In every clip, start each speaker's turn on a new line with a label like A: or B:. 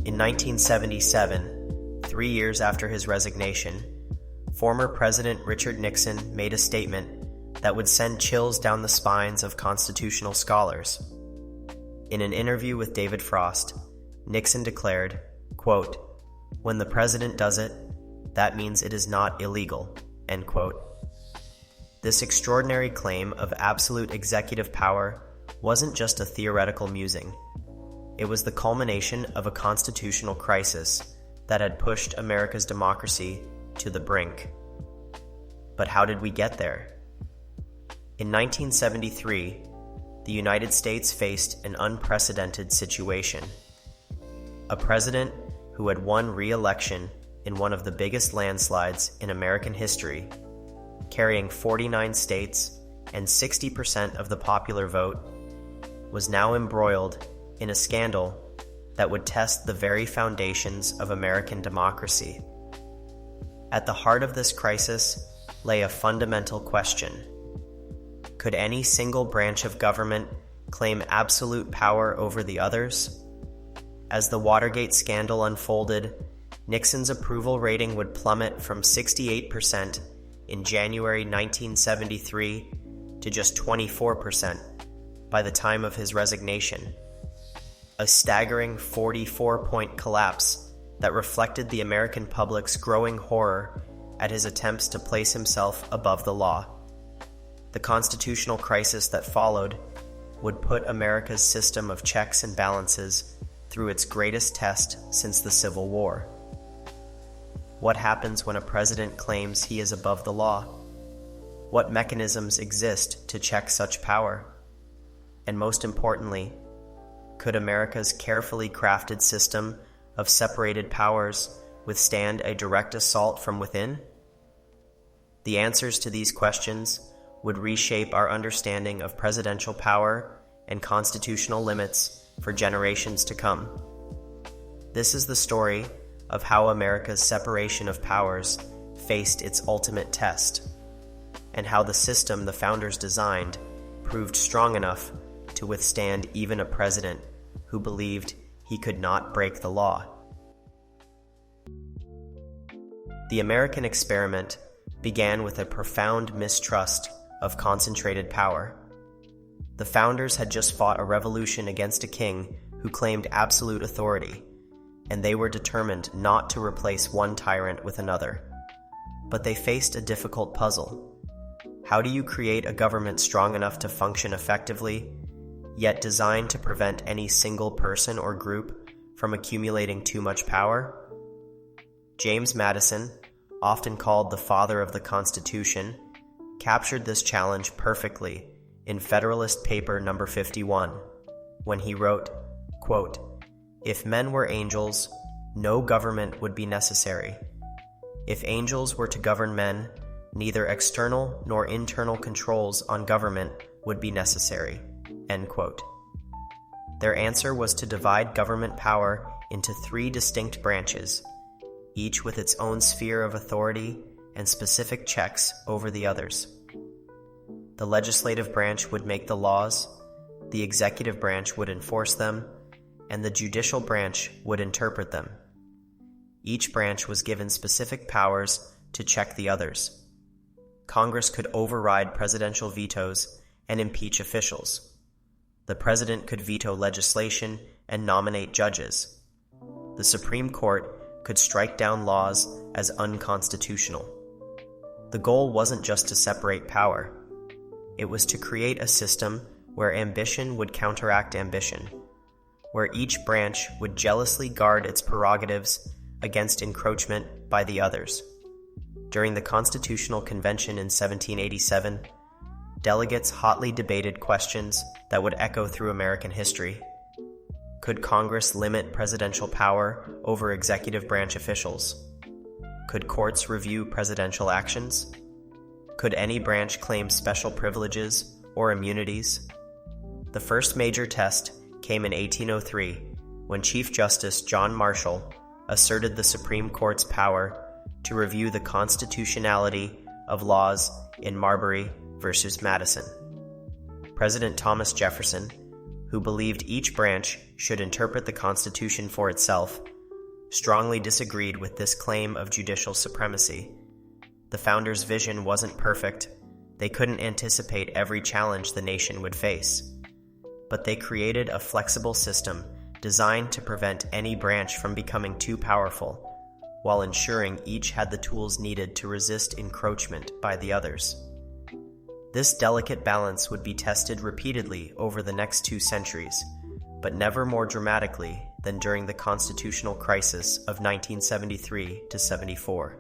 A: In 1977, 3 years after his resignation, former President Richard Nixon made a statement that would send chills down the spines of constitutional scholars. In an interview with David Frost, Nixon declared, quote, "When the president does it, that means it is not illegal," end quote. This extraordinary claim of absolute executive power wasn't just a theoretical musing. It was the culmination of a constitutional crisis that had pushed America's democracy to the brink. But how did we get there? In 1973, the United States faced an unprecedented situation. A president who had won re-election in one of the biggest landslides in American history, carrying 49 states and 60% of the popular vote, was now embroiled in a scandal that would test the very foundations of American democracy. At the heart of this crisis lay a fundamental question. Could any single branch of government claim absolute power over the others? As the Watergate scandal unfolded, Nixon's approval rating would plummet from 68% in January 1973 to just 24% by the time of his resignation. A staggering 44-point collapse that reflected the American public's growing horror at his attempts to place himself above the law. The constitutional crisis that followed would put America's system of checks and balances through its greatest test since the Civil War. What happens when a president claims he is above the law? What mechanisms exist to check such power? And most importantly, could America's carefully crafted system of separated powers withstand a direct assault from within? The answers to these questions would reshape our understanding of presidential power and constitutional limits for generations to come. This is the story of how America's separation of powers faced its ultimate test, and how the system the founders designed proved strong enough to withstand even a president who believed he could not break the law. The American experiment began with a profound mistrust of concentrated power. The founders had just fought a revolution against a king who claimed absolute authority, and they were determined not to replace one tyrant with another. But they faced a difficult puzzle. How do you create a government strong enough to function effectively, yet designed to prevent any single person or group from accumulating too much power? James Madison, often called the father of the Constitution, captured this challenge perfectly in Federalist Paper No. 51, when he wrote, quote, "If men were angels, no government would be necessary. If angels were to govern men, neither external nor internal controls on government would be necessary." End quote. Their answer was to divide government power into 3 distinct branches, each with its own sphere of authority and specific checks over the others. The legislative branch would make the laws, the executive branch would enforce them, and the judicial branch would interpret them. Each branch was given specific powers to check the others. Congress could override presidential vetoes and impeach officials. The president could veto legislation and nominate judges. The Supreme Court could strike down laws as unconstitutional. The goal wasn't just to separate power. It was to create a system where ambition would counteract ambition, where each branch would jealously guard its prerogatives against encroachment by the others. During the Constitutional Convention in 1787, delegates hotly debated questions that would echo through American history. Could Congress limit presidential power over executive branch officials? Could courts review presidential actions? Could any branch claim special privileges or immunities? The first major test came in 1803, when Chief Justice John Marshall asserted the Supreme Court's power to review the constitutionality of laws in Marbury versus Madison. President Thomas Jefferson, who believed each branch should interpret the Constitution for itself, strongly disagreed with this claim of judicial supremacy. The founders' vision wasn't perfect. They couldn't anticipate every challenge the nation would face. But they created a flexible system designed to prevent any branch from becoming too powerful, while ensuring each had the tools needed to resist encroachment by the others. This delicate balance would be tested repeatedly over the next 2 centuries, but never more dramatically than during the constitutional crisis of 1973 to 74.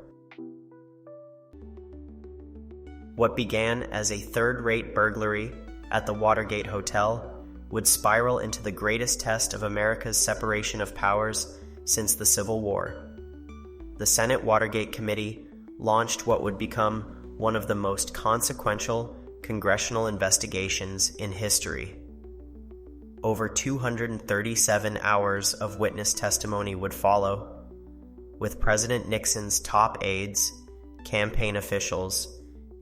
A: What began as a third-rate burglary at the Watergate Hotel would spiral into the greatest test of America's separation of powers since the Civil War. The Senate Watergate Committee launched what would become one of the most consequential congressional investigations in history. Over 237 hours of witness testimony would follow, with President Nixon's top aides, campaign officials,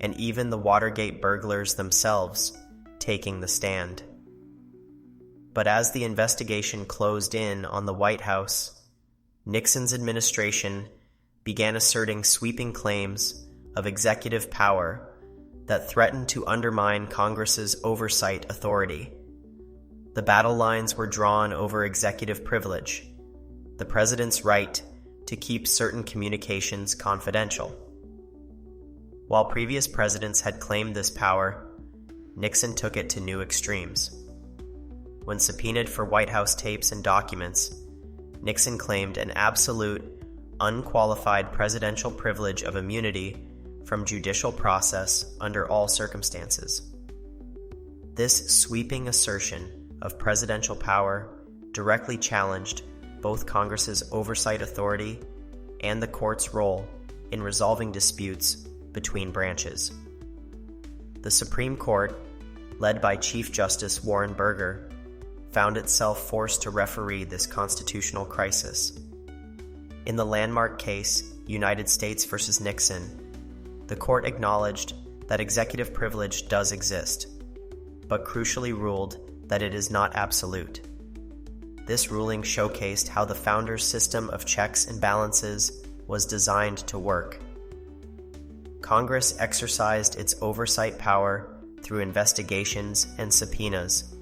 A: and even the Watergate burglars themselves taking the stand. But as the investigation closed in on the White House, Nixon's administration began asserting sweeping claims of executive power that threatened to undermine Congress's oversight authority. The battle lines were drawn over executive privilege, the president's right to keep certain communications confidential. While previous presidents had claimed this power, Nixon took it to new extremes. When subpoenaed for White House tapes and documents, Nixon claimed an absolute, unqualified presidential privilege of immunity from judicial process under all circumstances. This sweeping assertion of presidential power directly challenged both Congress's oversight authority and the court's role in resolving disputes between branches. The Supreme Court, led by Chief Justice Warren Burger, found itself forced to referee this constitutional crisis. In the landmark case, United States versus Nixon, the court acknowledged that executive privilege does exist, but crucially ruled that it is not absolute. This ruling showcased how the founders' system of checks and balances was designed to work. Congress exercised its oversight power through investigations and subpoenas.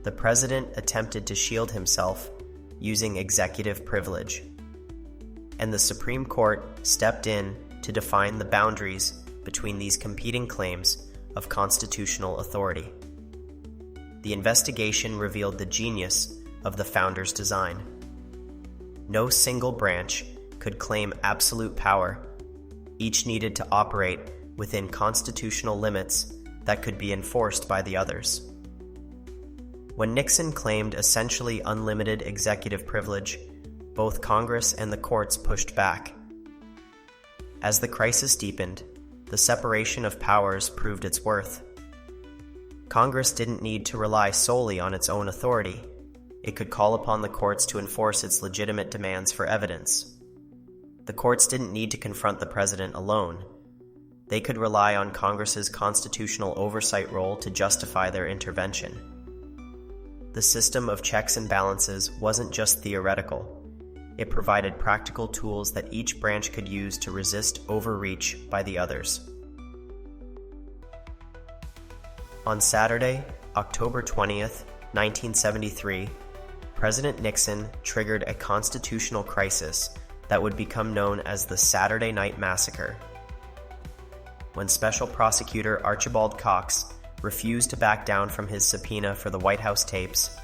A: The president attempted to shield himself using executive privilege, and the Supreme Court stepped in to define the boundaries between these competing claims of constitutional authority. The investigation revealed the genius of the founders' design. No single branch could claim absolute power. Each needed to operate within constitutional limits that could be enforced by the others. When Nixon claimed essentially unlimited executive privilege, both Congress and the courts pushed back. As the crisis deepened, the separation of powers proved its worth. Congress didn't need to rely solely on its own authority. It could call upon the courts to enforce its legitimate demands for evidence. The courts didn't need to confront the president alone. They could rely on Congress's constitutional oversight role to justify their intervention. The system of checks and balances wasn't just theoretical. It provided practical tools that each branch could use to resist overreach by the others. On Saturday, October 20th, 1973, President Nixon triggered a constitutional crisis that would become known as the Saturday Night Massacre. When Special Prosecutor Archibald Cox refused to back down from his subpoena for the White House tapes,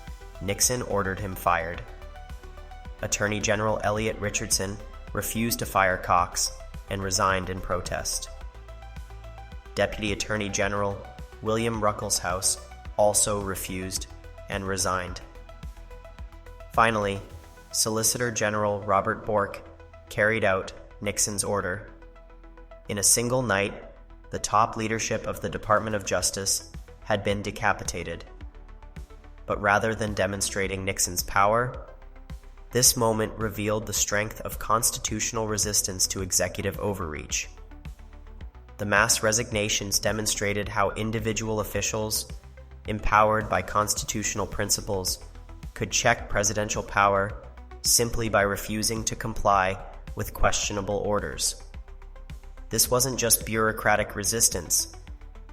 A: Nixon ordered him fired. Attorney General Elliot Richardson refused to fire Cox and resigned in protest. Deputy Attorney General William Ruckelshaus also refused and resigned. Finally, Solicitor General Robert Bork carried out Nixon's order. In a single night, the top leadership of the Department of Justice had been decapitated. But rather than demonstrating Nixon's power, this moment revealed the strength of constitutional resistance to executive overreach. The mass resignations demonstrated how individual officials, empowered by constitutional principles, could check presidential power simply by refusing to comply with questionable orders. This wasn't just bureaucratic resistance,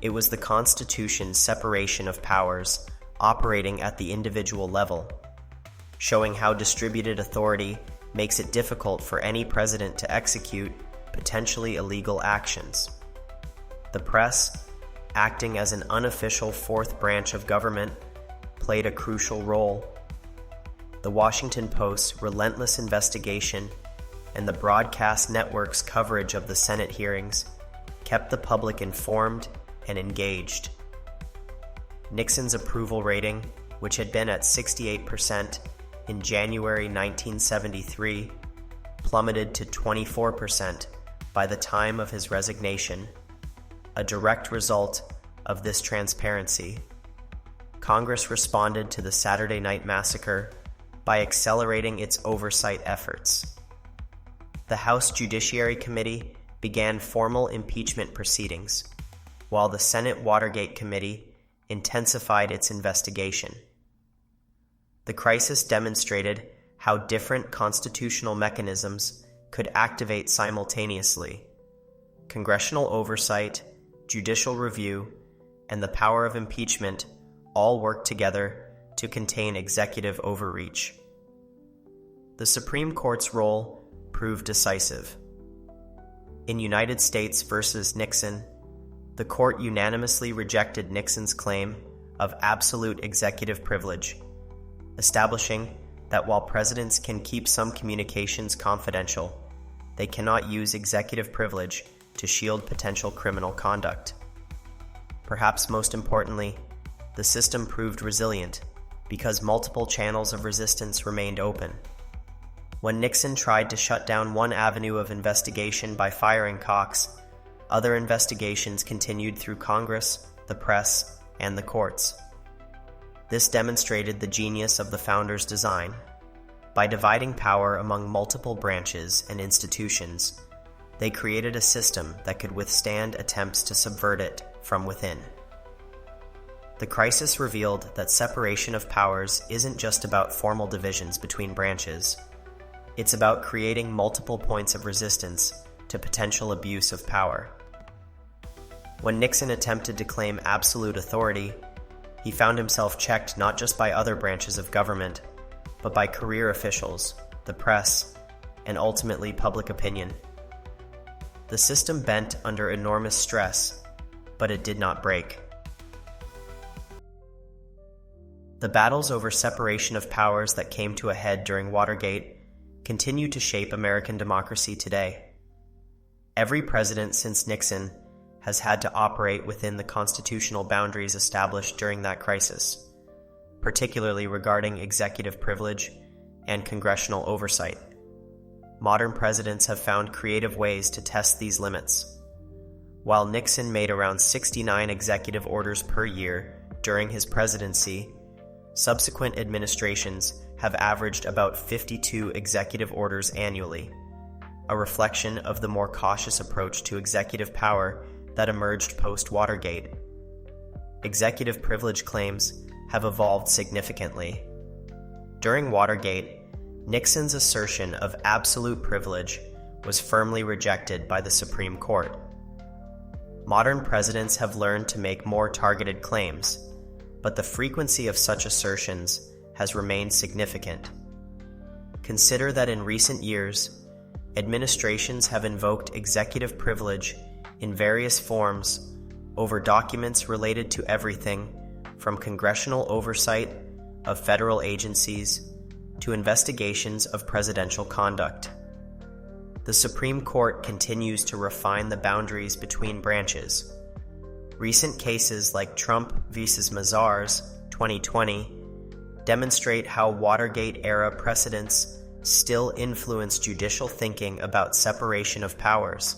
A: it was the Constitution's separation of powers operating at the individual level, showing how distributed authority makes it difficult for any president to execute potentially illegal actions. The press, acting as an unofficial fourth branch of government, played a crucial role. The Washington Post's relentless investigation and the broadcast network's coverage of the Senate hearings kept the public informed and engaged. Nixon's approval rating, which had been at 68% in January 1973, plummeted to 24% by the time of his resignation, a direct result of this transparency. Congress responded to the Saturday Night Massacre by accelerating its oversight efforts. The House Judiciary Committee began formal impeachment proceedings, while the Senate Watergate Committee intensified its investigation. The crisis demonstrated how different constitutional mechanisms could activate simultaneously. Congressional oversight, judicial review, and the power of impeachment all worked together to contain executive overreach. The Supreme Court's role proved decisive. In United States versus Nixon, the court unanimously rejected Nixon's claim of absolute executive privilege, establishing that while presidents can keep some communications confidential, they cannot use executive privilege to shield potential criminal conduct. Perhaps most importantly, the system proved resilient because multiple channels of resistance remained open. When Nixon tried to shut down one avenue of investigation by firing Cox, other investigations continued through Congress, the press, and the courts. This demonstrated the genius of the founders' design. By dividing power among multiple branches and institutions, they created a system that could withstand attempts to subvert it from within. The crisis revealed that separation of powers isn't just about formal divisions between branches. It's about creating multiple points of resistance to potential abuse of power. When Nixon attempted to claim absolute authority, he found himself checked not just by other branches of government, but by career officials, the press, and ultimately public opinion. The system bent under enormous stress, but it did not break. The battles over separation of powers that came to a head during Watergate continue to shape American democracy today. Every president since Nixon has had to operate within the constitutional boundaries established during that crisis, particularly regarding executive privilege and congressional oversight. Modern presidents have found creative ways to test these limits. While Nixon made around 69 executive orders per year during his presidency, subsequent administrations have averaged about 52 executive orders annually, a reflection of the more cautious approach to executive power that emerged post-Watergate. Executive privilege claims have evolved significantly. During Watergate, Nixon's assertion of absolute privilege was firmly rejected by the Supreme Court. Modern presidents have learned to make more targeted claims, but the frequency of such assertions has remained significant. Consider that in recent years, administrations have invoked executive privilege in various forms over documents related to everything from congressional oversight of federal agencies to investigations of presidential conduct. The Supreme Court continues to refine the boundaries between branches. Recent cases like Trump vs. Mazars 2020 demonstrate how Watergate-era precedents still influence judicial thinking about separation of powers.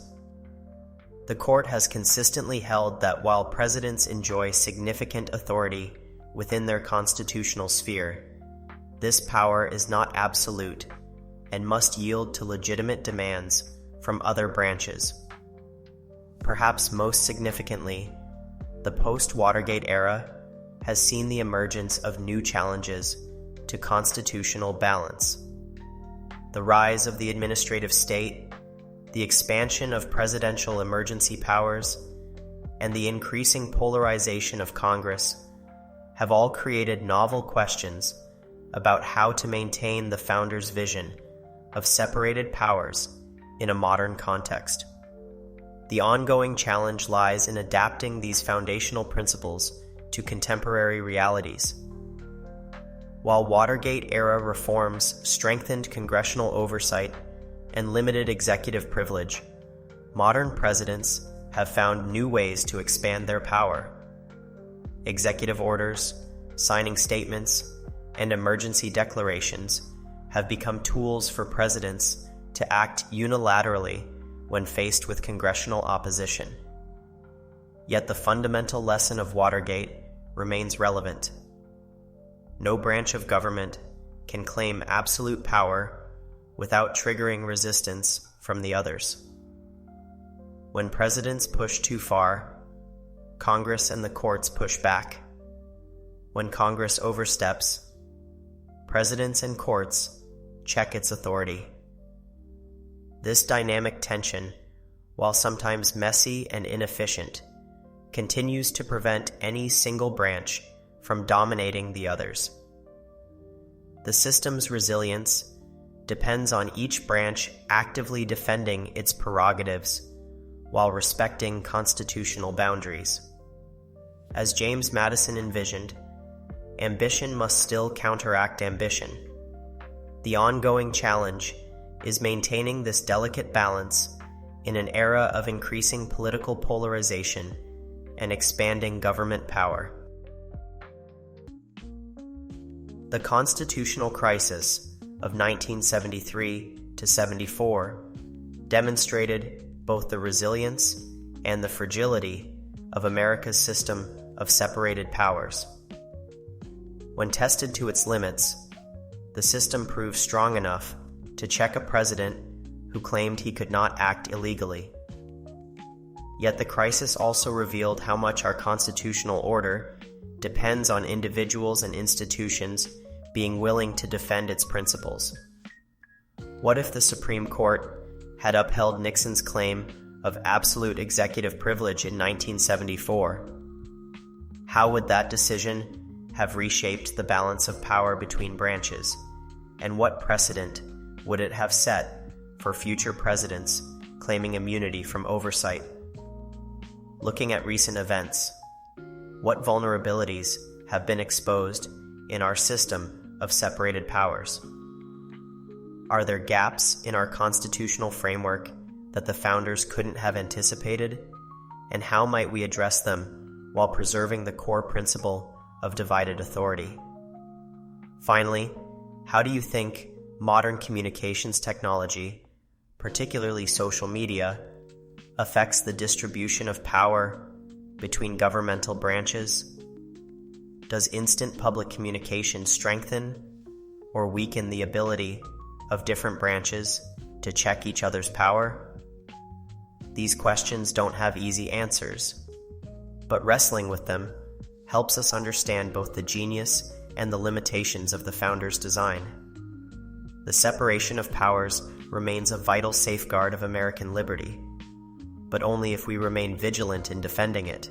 A: The court has consistently held that while presidents enjoy significant authority within their constitutional sphere, this power is not absolute and must yield to legitimate demands from other branches. Perhaps most significantly, the post-Watergate era has seen the emergence of new challenges to constitutional balance. the rise of the administrative state, the expansion of presidential emergency powers, and the increasing polarization of Congress have all created novel questions about how to maintain the founders' vision of separated powers in a modern context. The ongoing challenge lies in adapting these foundational principles to contemporary realities. While Watergate-era reforms strengthened congressional oversight and limited executive privilege, modern presidents have found new ways to expand their power. Executive orders, signing statements, and emergency declarations have become tools for presidents to act unilaterally when faced with congressional opposition. Yet the fundamental lesson of Watergate remains relevant. No branch of government can claim absolute power without triggering resistance from the others. When presidents push too far, Congress and the courts push back. When Congress oversteps, presidents and courts check its authority. This dynamic tension, while sometimes messy and inefficient, continues to prevent any single branch from dominating the others. The system's resilience depends on each branch actively defending its prerogatives while respecting constitutional boundaries. As James Madison envisioned, ambition must still counteract ambition. The ongoing challenge is maintaining this delicate balance in an era of increasing political polarization and expanding government power. The constitutional crisis of 1973 to 74 demonstrated both the resilience and the fragility of America's system of separated powers. When tested to its limits, the system proved strong enough to check a president who claimed he could not act illegally. Yet the crisis also revealed how much our constitutional order depends on individuals and institutions being willing to defend its principles. What if the Supreme Court had upheld Nixon's claim of absolute executive privilege in 1974? How would that decision have reshaped the balance of power between branches, and what precedent would it have set for future presidents claiming immunity from oversight? Looking at recent events, what vulnerabilities have been exposed in our system of separated powers? Are there gaps in our constitutional framework that the founders couldn't have anticipated? And how might we address them while preserving the core principle of divided authority? Finally, how do you think modern communications technology, particularly social media, affects the distribution of power between governmental branches? Does instant public communication strengthen or weaken the ability of different branches to check each other's power? These questions don't have easy answers, but wrestling with them helps us understand both the genius and the limitations of the founders' design. The separation of powers remains a vital safeguard of American liberty, but only if we remain vigilant in defending it.